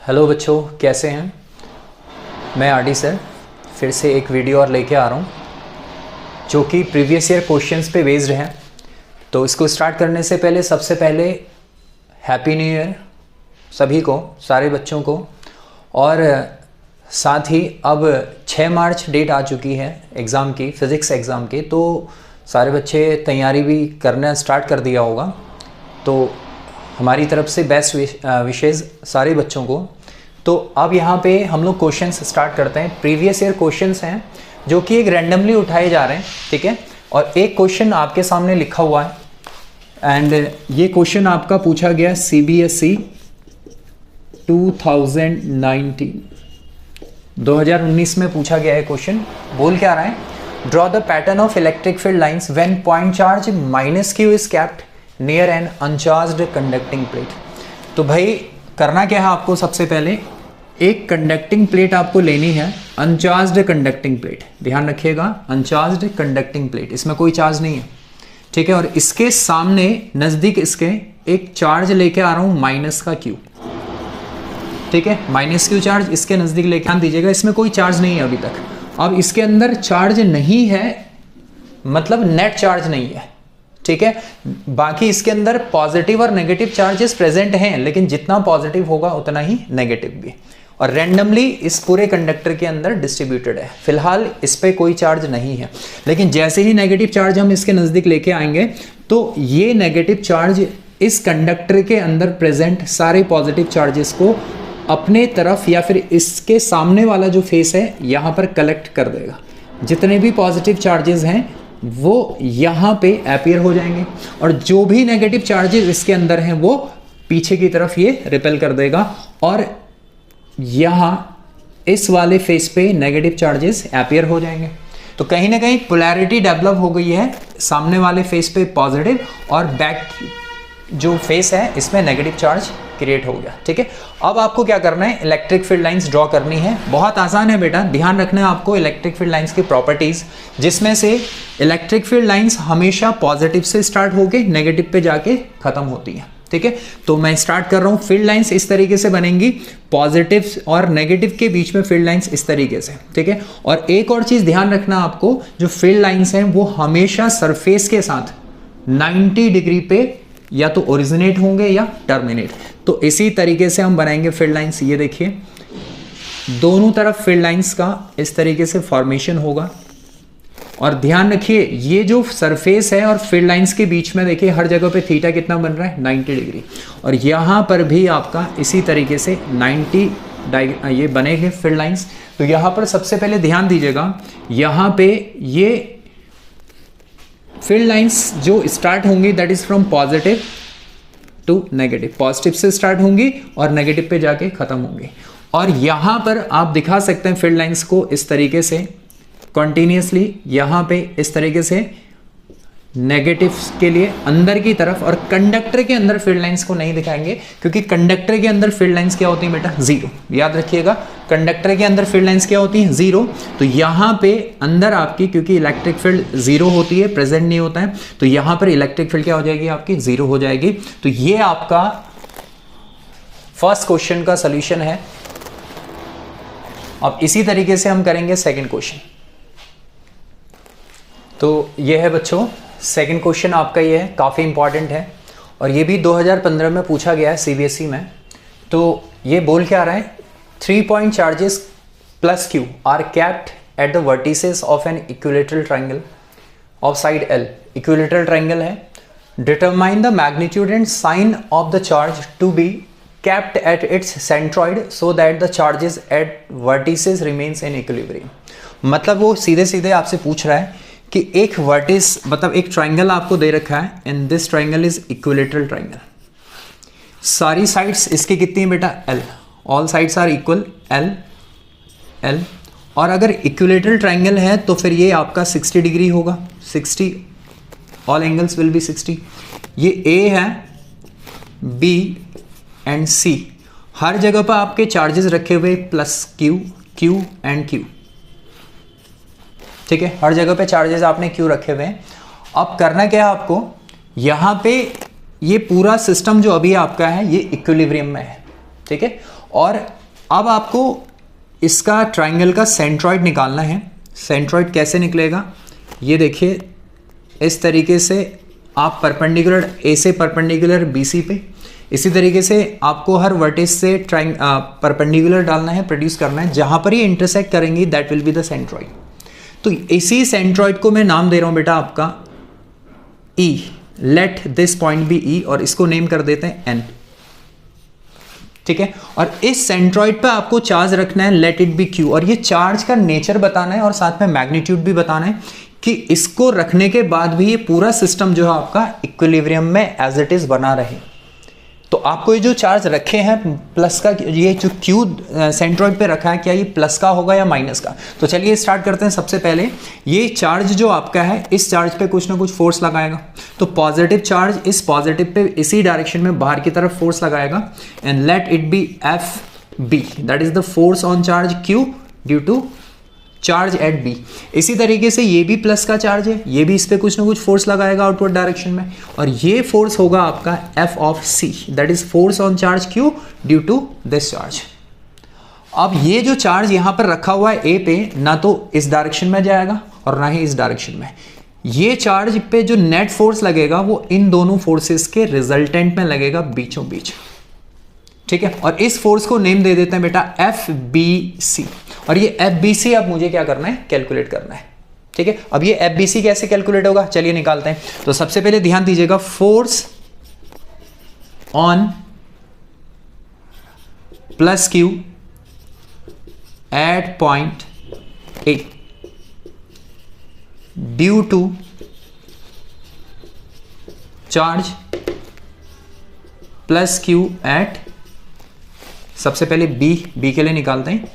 Hello बच्चों, कैसे हैं। मैं आरडी सर फिर से एक वीडियो और लेके आ रहा हूँ जो कि प्रीवियस ईयर क्वेश्चंस पे बेस्ड है। तो इसको स्टार्ट करने से पहले सबसे पहले हैप्पी न्यू ईयर सभी को, सारे बच्चों को। और साथ ही अब 6 मार्च डेट आ चुकी है एग्ज़ाम की, फ़िज़िक्स एग्ज़ाम की, तो सारे बच्चे तैयारी भी करना स्टार्ट कर दिया होगा। तो हमारी तरफ से बेस्ट विशेज़ सारे बच्चों को। तो अब यहाँ पे हम लोग क्वेश्चंस स्टार्ट करते हैं। प्रीवियस ईयर क्वेश्चंस हैं जो कि एक रैंडमली उठाए जा रहे हैं, ठीक है। और एक क्वेश्चन आपके सामने लिखा हुआ है एंड ये क्वेश्चन आपका पूछा गया CBSE 2019 में पूछा गया है। क्वेश्चन बोल क्या रहा है, draw the pattern of electric field lines when point charge -q is kept near an uncharged conducting plate. तो भाई करना क्या है आपको, सबसे पहले एक कंडक्टिंग प्लेट आपको लेनी है, अनचार्ज्ड कंडक्टिंग प्लेट। ध्यान रखिएगा, अनचार्ज्ड कंडक्टिंग प्लेट, इसमें कोई चार्ज नहीं है, ठीक है। और इसके सामने नज़दीक इसके एक चार्ज लेके आ रहा हूँ -q, ठीक है। -q चार्ज इसके नज़दीक लेके, ध्यान दीजिएगा इसमें कोई चार्ज नहीं है अभी तक। अब इसके अंदर चार्ज नहीं है मतलब नेट चार्ज नहीं है, ठीक है। बाकी इसके अंदर पॉजिटिव और नेगेटिव चार्जेस प्रेजेंट हैं, लेकिन जितना पॉजिटिव होगा उतना ही नेगेटिव भी, और रैंडमली इस पूरे कंडक्टर के अंदर डिस्ट्रीब्यूटेड है। फिलहाल इस पे कोई चार्ज नहीं है, लेकिन जैसे ही नेगेटिव चार्ज हम इसके नज़दीक लेके आएंगे तो ये नेगेटिव चार्ज इस कंडक्टर के अंदर प्रेजेंट सारे पॉजिटिव चार्जेस को अपने तरफ या फिर इसके सामने वाला जो फेस है यहाँ पर कलेक्ट कर देगा। जितने भी पॉजिटिव चार्जेस हैं वो यहाँ पे अपीयर हो जाएंगे, और जो भी नेगेटिव चार्जेस इसके अंदर हैं वो पीछे की तरफ ये रिपेल कर देगा, और यहाँ इस वाले फेस पे नेगेटिव चार्जेस अपीयर हो जाएंगे। तो कहीं ना कहीं पोलैरिटी डेवलप हो गई है, सामने वाले फेस पे पॉजिटिव और बैक जो फेस है इसमें नेगेटिव चार्ज क्रिएट हो गया, ठीक है। अब आपको क्या करना है, इलेक्ट्रिक फील्ड लाइंस ड्रॉ करनी है। बहुत आसान है बेटा, ध्यान रखना है आपको इलेक्ट्रिक फील्ड लाइंस की प्रॉपर्टीज, जिसमें से इलेक्ट्रिक फील्ड लाइंस हमेशा पॉजिटिव से स्टार्ट होके नेगेटिव पे जाके खत्म होती है, ठीक है। तो मैं स्टार्ट कर रहा हूँ। फील्ड लाइंस इस तरीके से बनेंगी, पॉजिटिव और नेगेटिव के बीच में फील्ड लाइंस इस तरीके से, ठीक है। और एक और चीज ध्यान रखना आपको, जो फील्ड लाइंस हैं वो हमेशा सरफेस के साथ 90 डिग्री पे या तो ओरिजिनेट होंगे या टर्मिनेट। तो इसी तरीके से हम बनाएंगे फील्ड लाइंस। ये देखिए दोनों तरफ फील्ड लाइंस का इस तरीके से फॉर्मेशन होगा, और ध्यान रखिए ये जो सरफेस है और फील्ड लाइंस के बीच में देखिए हर जगह पे थीटा कितना बन रहा है, 90 डिग्री, और यहाँ पर भी आपका इसी तरीके से 90 ये बनेंगे फील्ड लाइंस। तो यहाँ पर सबसे पहले ध्यान दीजिएगा, यहाँ पे ये फील्ड लाइंस जो स्टार्ट होंगी that is from positive to negative, positive से स्टार्ट होंगी और नेगेटिव पे जाके खत्म होंगी। और यहां पर आप दिखा सकते हैं फील्ड लाइंस को इस तरीके से कंटिन्यूअसली, यहां पे इस तरीके से नेगेटिव के लिए अंदर की तरफ, और कंडक्टर के अंदर फील्ड लाइंस को नहीं दिखाएंगे क्योंकि कंडक्टर के अंदर फील्ड लाइंस क्या होती है बेटा, 0। याद रखिएगा कंडक्टर के अंदर फील्ड लाइंस क्या होती है, 0। तो यहाँ पे अंदर आपकी, क्योंकि इलेक्ट्रिक फील्ड 0 होती है, प्रेजेंट नहीं होता है, तो यहाँ पर इलेक्ट्रिक फील्ड क्या हो जाएगी आपकी, 0 हो जाएगी। तो ये आपका फर्स्ट क्वेश्चन का सोल्यूशन है। अब इसी तरीके से हम करेंगे सेकेंड क्वेश्चन। तो ये है बच्चों सेकंड क्वेश्चन आपका, ये है काफ़ी इंपॉर्टेंट है, और ये भी 2015 में पूछा गया है CBSE में। तो ये बोल क्या रहा है, 3 point charges +q are capped at the vertices of an equilateral triangle of side L। Equilateral triangle है, determine the magnitude and sign of the charge to be capped at its centroid so that the charges at vertices remains in equilibrium. मतलब वो सीधे सीधे आपसे पूछ रहा है कि एक वर्टिस, मतलब एक ट्राइंगल आपको दे रखा है, and this triangle is equilateral triangle. सारी साइड्स इसकी कितनी है बेटा, L, all sides are equal L। और अगर इक्विलेटरल ट्राइंगल है तो फिर ये आपका 60 डिग्री होगा, 60, ऑल एंगल्स विल बी 60। ये A है, B एंड C, हर जगह पर आपके चार्जेस रखे हुए +q, Q एंड Q, ठीक है। हर जगह पे चार्जेस आपने Q रखे हुए हैं। अब करना क्या है आपको, यहाँ पे ये पूरा सिस्टम जो अभी आपका है ये इक्विलिब्रियम में है, ठीक है। और अब आपको इसका ट्राइंगल का सेंट्रॉइड निकालना है। सेंट्रॉइड कैसे निकलेगा, ये देखिए, इस तरीके से आप परपेंडिकुलर ए से परपेंडिकुलर बी सी पे, इसी तरीके से आपको हर वर्टेक्स से परपेंडिकुलर डालना है, प्रोड्यूस करना है, जहां पर ये इंटरसेक्ट करेंगी that will be the centroid. तो इसी सेंट्रॉइड को मैं नाम दे रहा हूं बेटा आपका E, let this point be E, और इसको नेम कर देते हैं N, ठीक है। और इस सेंट्रॉइड पे आपको चार्ज रखना है, लेट इट बी Q, और ये चार्ज का नेचर बताना है और साथ में मैग्नीट्यूड भी बताना है कि इसको रखने के बाद भी ये पूरा सिस्टम जो है आपका इक्विलिब्रियम में एज इट इज बना रहे। तो आपको ये जो चार्ज रखे हैं प्लस का, ये जो क्यू सेंट्रॉइड पे रखा है, क्या ये प्लस का होगा या माइनस का? तो चलिए स्टार्ट करते हैं। सबसे पहले ये चार्ज जो आपका है, इस चार्ज पे कुछ ना कुछ फोर्स लगाएगा। तो पॉजिटिव चार्ज इस पॉजिटिव पे इसी डायरेक्शन में बाहर की तरफ फोर्स लगाएगा, and let it be F B, that is the force on charge q due to charge at B. इसी तरीके से ये भी प्लस का चार्ज है, ये भी इस पे कुछ ना कुछ फोर्स लगाएगा आउटवर्ड डायरेक्शन में, और ये फोर्स होगा आपका F of C, that is force on charge q due to this charge. अब ये जो चार्ज यहां पर रखा हुआ है ए पे, ना तो इस डायरेक्शन में जाएगा और ना ही इस डायरेक्शन में। ये चार्ज पे जो नेट फोर्स लगेगा वो इन दोनों फोर्सेस के रिजल्टेंट में लगेगा बीचों बीच, ठीक है। और इस फोर्स को नेम दे देते हैं बेटा एफ बी सी, और ये एफ बी सी अब मुझे क्या करना है, कैलकुलेट करना है, ठीक है। अब ये एफ बी सी कैसे कैलकुलेट होगा, चलिए निकालते हैं। तो सबसे पहले ध्यान दीजिएगा, force on plus q at point A due to charge plus q at, सबसे पहले बी के लिए निकालते हैं,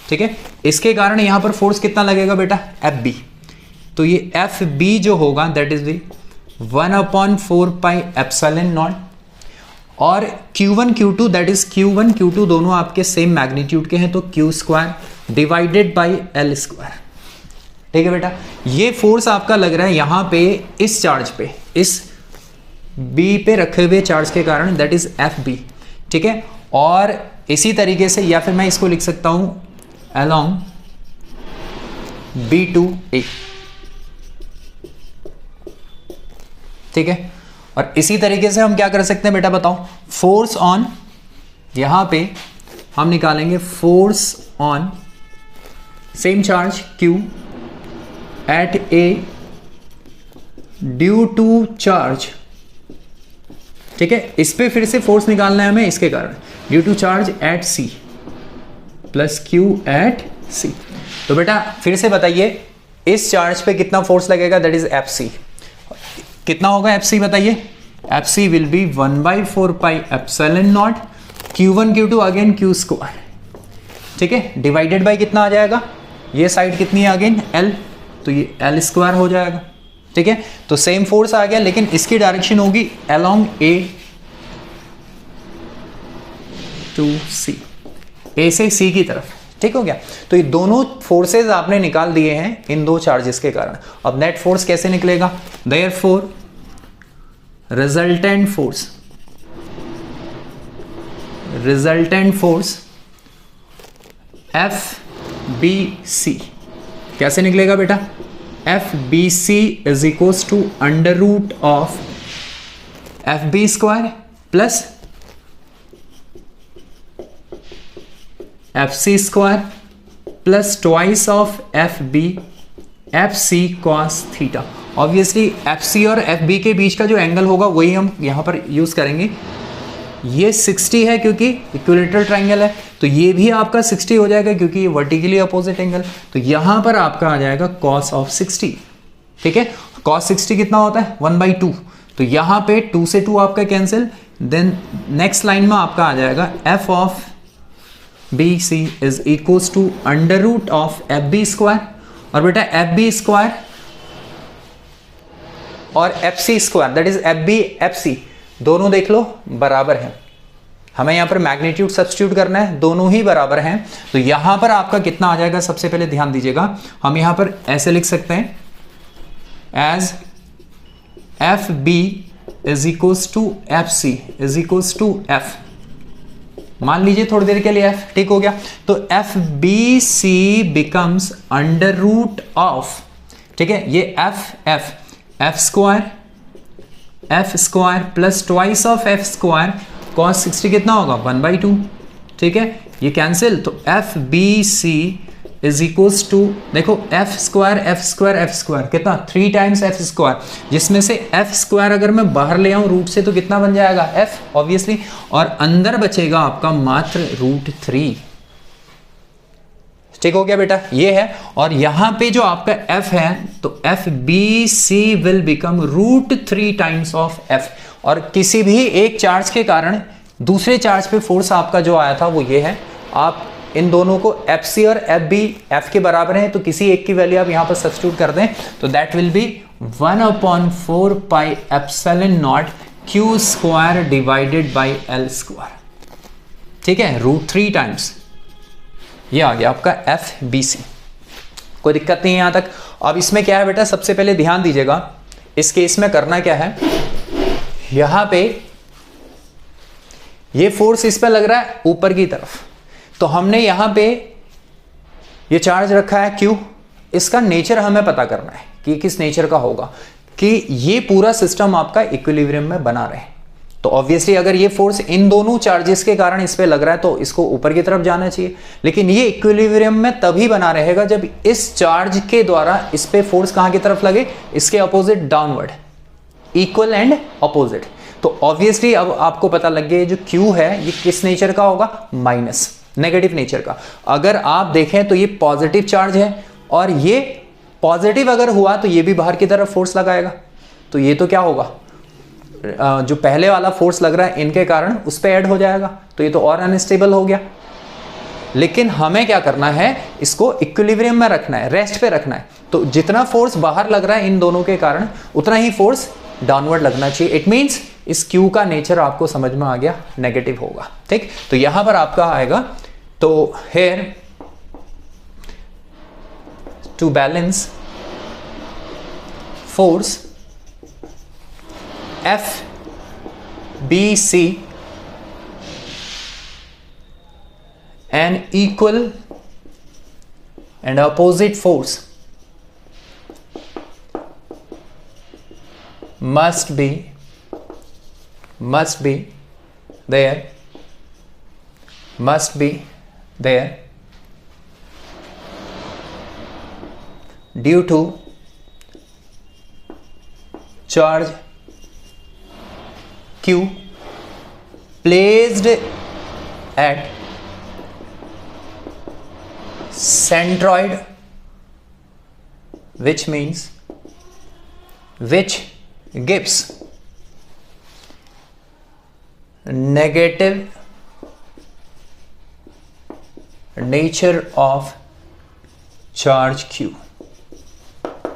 ठीक है। इसके कारण यहां पर फोर्स कितना लगेगा बेटा, एफ बी। तो ये एफ बी जो होगा that is the 1/4 pi epsilon not, और Q1 Q2 that is Q1 Q2 दोनों आपके सेम मैग्नीट्यूड के हैं, तो Q square divided by L square, ठीक है बेटा। ये फोर्स आपका लग रहा है यहां पे इस चार्ज पे, इस बी पे रखे हुए चार्ज के कारण, दैट इज एफ बी, ठीक है। और इसी तरीके से, या फिर मैं इसको लिख सकता हूं along B2A, ठीक है। और इसी तरीके से हम क्या कर सकते हैं बेटा बताओ, फोर्स ऑन, यहां पे हम निकालेंगे force on same charge Q at A due to charge, ठीक है। इस पे फिर से फोर्स निकालना है हमें, इसके कारण due to charge at C plus q at C. तो बेटा फिर से बताइए, इस चार्ज पे कितना फोर्स लगेगा, दैट इज एफ सी। कितना होगा एफ सी बताइए, F C will be 1/4 pi epsilon naught Q1 Q2 again Q square, ठीक है, डिवाइडेड बाई कितना आ जाएगा, ये साइड कितनी है अगेन L, तो ये L स्क्वायर हो जाएगा, ठीक है। तो सेम फोर्स आ गया, लेकिन इसकी डायरेक्शन होगी along A टू C, ए से सी की तरफ, ठीक हो गया। तो ये दोनों फोर्सेस आपने निकाल दिए हैं इन दो चार्जेस के कारण। अब नेट फोर्स कैसे निकलेगा, therefore resultant force F B C कैसे निकलेगा बेटा, F B C is equals to under root of F B square plus F C square plus twice of F B F C cos theta. Obviously F C और F B के बीच का जो angle होगा वही हम यहां पर use करेंगे। ये 60 है क्योंकि इक्विलेटरल ट्राइंगल है, तो ये भी आपका 60 हो जाएगा क्योंकि ये वर्टिकली अपोजिट एंगल। तो यहां पर आपका आ जाएगा कॉस ऑफ 60, ठीक है। कॉस 60 कितना होता है 1/2, तो यहां पे 2 से 2 आपका कैंसिल, देन नेक्स्ट लाइन में आपका आ जाएगा F of B C is equals to under root of F B square, और बेटा एफ बी स्क्वायर और F C square that is F B F C दोनों देख लो बराबर है। हमें यहां पर मैग्नीट्यूड सब्स्टिट्यूट करना है, दोनों ही बराबर हैं। तो यहां पर आपका कितना आ जाएगा, सबसे पहले ध्यान दीजिएगा, हम यहां पर ऐसे लिख सकते हैं as F B is equals to F C is equals to F मान लीजिए थोड़ी देर के लिए f, ठीक हो गया। तो F B C becomes under root of, ठीक है, ये F square plus twice of F square cos 60 कितना होगा 1/2, ठीक है, ये कैंसिल। तो F B C is equals to, देखो एफ स्क्वायर कितना 3 टाइम्स एफ स्क्वायर, जिसमें से एफ स्क्वायर अगर मैं बाहर ले आऊं रूट से तो कितना बन जाएगा एफ ऑब्वियसली, और अंदर बचेगा आपका मात्र √3, ठीक हो गया बेटा, ये है। और यहां पे जो आपका f है तो F B C will become √3 times of f, और किसी भी एक चार्ज के कारण दूसरे चार्ज पे फोर्स आपका जो आया था वो ये है। आप इन दोनों को एफ सी और एफ बी एफ के बराबर हैं, तो किसी एक की वैल्यू आप यहां पर सब्स्टिट्यूट कर दें तो that will be 1/4 pi epsilon naught q square divided by l square, ठीक है, √3 टाइम्स, ये आ गया आपका एफ बी सी। कोई दिक्कत नहीं है यहां तक। अब इसमें क्या है बेटा, सबसे पहले ध्यान दीजिएगा, इस केस में करना क्या है, यहां पे ये फोर्स इस पे लग रहा है ऊपर की तरफ, तो हमने यहां पे ये चार्ज रखा है Q, इसका नेचर हमें पता करना है कि किस नेचर का होगा, कि ये पूरा सिस्टम आपका इक्विलिब्रियम में बना रहे। तो ऑब्वियसली अगर ये फोर्स इन दोनों चार्जेस के कारण इस पे लग रहा है तो इसको ऊपर की तरफ जाना चाहिए, लेकिन ये इक्विलिब्रियम में तभी बना रहेगा जब इस चार्ज के द्वारा इस पे फोर्स कहां की तरफ लगे, इसके opposite downward, equal and opposite. तो ऑब्वियसली अब आपको पता लग गया जो Q है ये किस नेचर का होगा, माइनस, नेगेटिव नेचर का। अगर आप देखें तो ये पॉजिटिव चार्ज है और ये पॉजिटिव अगर हुआ तो ये भी बाहर की तरफ फोर्स लगाएगा, तो ये तो क्या होगा, जो पहले वाला फोर्स लग रहा है इनके कारण उस पर ऐड हो जाएगा, तो ये तो और अनस्टेबल हो गया। लेकिन हमें क्या करना है, इसको इक्विलिब्रियम में रखना है, रेस्ट पे रखना है। तो जितना फोर्स बाहर लग रहा है इन दोनों के कारण उतना ही फोर्स डाउनवर्ड लगना चाहिए। इट मींस इस Q का नेचर आपको समझ में आ गया, नेगेटिव होगा, ठीक। तो यहां पर आपका आएगा, तो here to balance force F B C an equal and opposite force must be there due to charge Q placed at centroid, which gives negative nature of charge Q,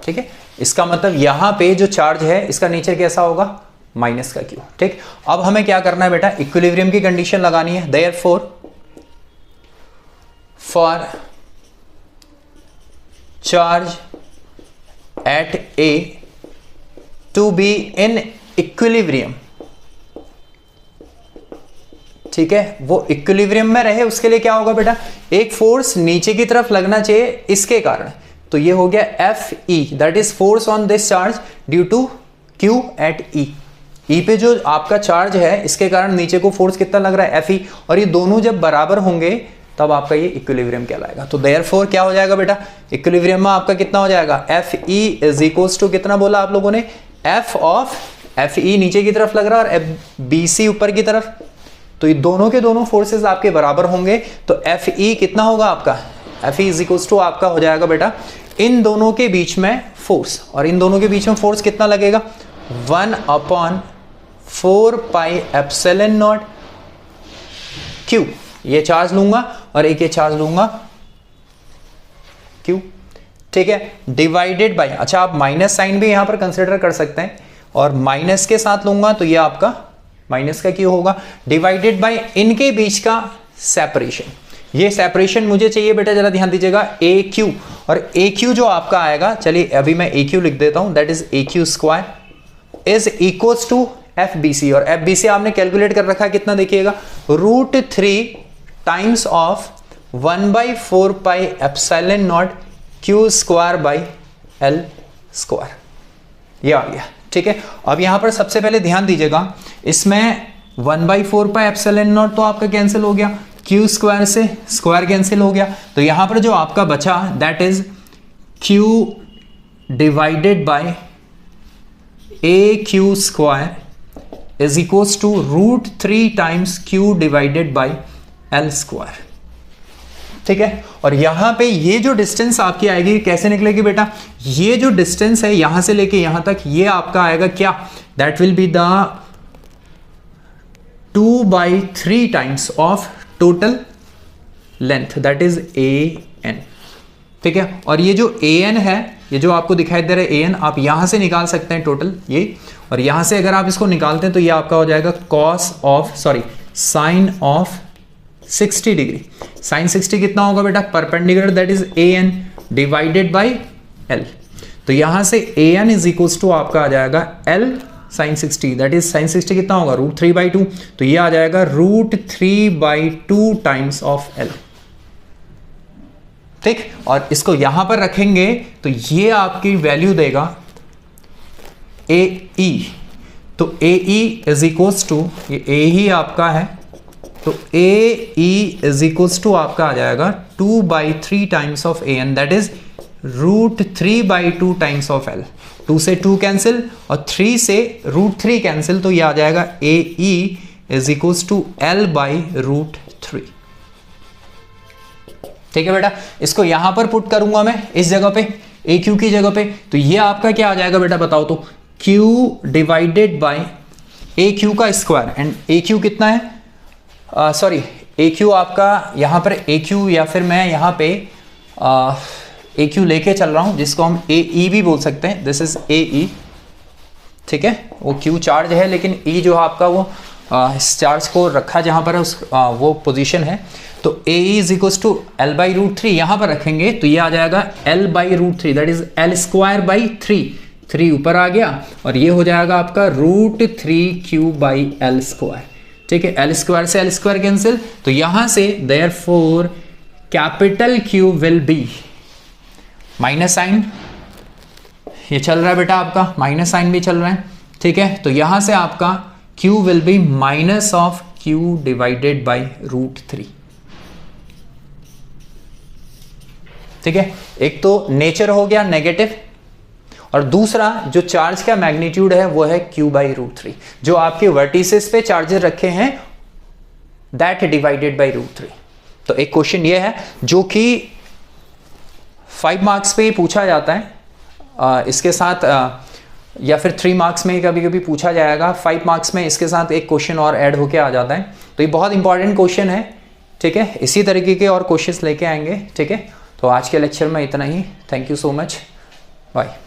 ठीक है। इसका मतलब यहां पे जो चार्ज है इसका नेचर कैसा होगा, माइनस का Q, ठीक। अब हमें क्या करना है बेटा, इक्विलिब्रियम की कंडीशन लगानी है। Therefore for charge at A to be in equilibrium, ठीक है, वो इक्विलिब्रियम में रहे उसके लिए क्या होगा बेटा, एक फोर्स नीचे की तरफ लगना चाहिए इसके कारण, तो ये हो गया F E, that is force on this charge due to Q at E. E पे जो आपका चार्ज है इसके कारण नीचे को फोर्स कितना लग रहा है, एफ ई, और ये दोनों जब बराबर होंगे तब आपका ये इक्विलिब्रियम कहलाएगा। तो देयरफॉर क्या हो जाएगा बेटा, इक्विलिब्रियम में आपका कितना हो जाएगा, F E is equals to कितना बोला आप लोगों ने, एफ ऑफ एफ ई नीचे की तरफ लग रहा है और एफ बी सी ऊपर की तरफ, तो ये दोनों के दोनों फोर्सेस आपके बराबर होंगे, तो एफ ई कितना होगा आपका, F E is equals to आपका हो जाएगा बेटा इन दोनों के बीच में फोर्स, और इन दोनों के बीच में फोर्स कितना लगेगा, 1/4 पाई एप्सिलॉन नॉट Q, ये चार्ज लूंगा और एक ये चार्ज लूंगा Q, ठीक है, डिवाइडेड बाय, अच्छा आप माइनस साइन भी यहां पर कंसिडर कर सकते हैं, और माइनस के साथ लूंगा तो ये आपका माइनस का Q होगा, डिवाइडेड बाय इनके बीच का सेपरेशन। ये सेपरेशन मुझे चाहिए बेटा, जरा ध्यान दीजिएगा, AQ, और AQ जो आपका आएगा, चलिए अभी मैं AQ लिख देता हूं, that is AQ square is equals to FBC, और FBC आपने कैलकुलेट कर रखा है कितना, देखिएगा √3 times of 1/4 pi epsilon naught Q square by L square, ये आ गया। ठीक है, अब यहां पर सबसे पहले ध्यान दीजिएगा, इसमें 1/4 पाई एप्सिलॉन नॉट तो आपका कैंसिल हो गया, Q स्क्वायर से स्क्वायर कैंसिल हो गया, तो यहां पर जो आपका बचा that is Q divided by AQ square is equals to √3 times Q divided by L square. ठीक है, और यहां पे ये जो डिस्टेंस आपकी आएगी कैसे निकलेगी बेटा, ये जो डिस्टेंस है यहां से लेके यहां तक, ये आपका आएगा क्या, that will be the 2/3 times of total length, that is AN। ठीक है, और ये जो AN है, ये जो आपको दिखाई दे रहा है AN, आप यहां से निकाल सकते हैं टोटल ये, और यहां से अगर आप इसको निकालते हैं तो ये आपका हो जाएगा साइन ऑफ 60 डिग्री। साइन 60 कितना होगा बेटा, perpendicular, that is AN divided by L। तो यहां से AN इज इक्वल्स टू आपका आ जाएगा L sine 60, that is sine 60 कितना होगा √3/2, तो ये आ जाएगा √3/2 टाइम्स ऑफ L। ठीक, और इसको यहां पर रखेंगे तो ये आपकी वैल्यू देगा AE, तो AE इज इक्वल्स टू, ये A ही आपका है, तो AE इज इक्वल्स टू आपका आ जाएगा 2/3 times of AN, that is √3/2 times of L। 2 से 2 कैंसिल और 3 से √3 कैंसिल, तो ये आ जाएगा AE is equals to L/√3। ठीक है बेटा, इसको यहां पर पुट करूंगा मैं इस जगह पे AQ की जगह पे, तो ये आपका क्या आ जाएगा बेटा बताओ तो, Q डिवाइडेड बाय AQ का स्क्वायर, एंड AQ कितना है, सॉरी AQ आपका यहाँ पर AQ, या फिर मैं यहाँ पे AQ लेके चल रहा हूँ जिसको हम AE भी बोल सकते हैं, दिस इज AE। ठीक है, वो Q चार्ज है लेकिन E जो आपका वो इस चार्ज को रखा जहाँ पर है उस वो पोजीशन है, तो AE is equals to L/√3 यहाँ पर रखेंगे तो ये आ जाएगा L/√3, that is L square by 3 ऊपर आ गया, और ये हो जाएगा आपका √3Q/L स्क्वायर। ठीक है, L स्क्वायर से L स्क्वायर कैंसिल, तो यहां से therefore capital Q will be, minus sine ये चल रहा है बेटा, आपका माइनस साइन भी चल रहा है। ठीक है, तो यहां से आपका Q will be minus of Q divided bye √3। ठीक है, एक तो नेचर हो गया नेगेटिव, और दूसरा जो चार्ज का मैग्नीट्यूड है वो है Q/√3, जो आपके वर्टिसेस पे चार्जेस रखे हैं दैट डिवाइडेड बाय √3। तो एक क्वेश्चन ये है जो कि 5 मार्क्स पे पूछा जाता है, इसके साथ या फिर 3 मार्क्स में कभी कभी पूछा जाएगा, 5 मार्क्स में इसके साथ एक क्वेश्चन और ऐड होके आ जाता है, तो ये बहुत इंपॉर्टेंट क्वेश्चन है। ठीक है, इसी तरीके के और क्वेश्चंस लेके आएंगे। ठीक है, तो आज के लेक्चर में इतना ही, thank you so much, bye.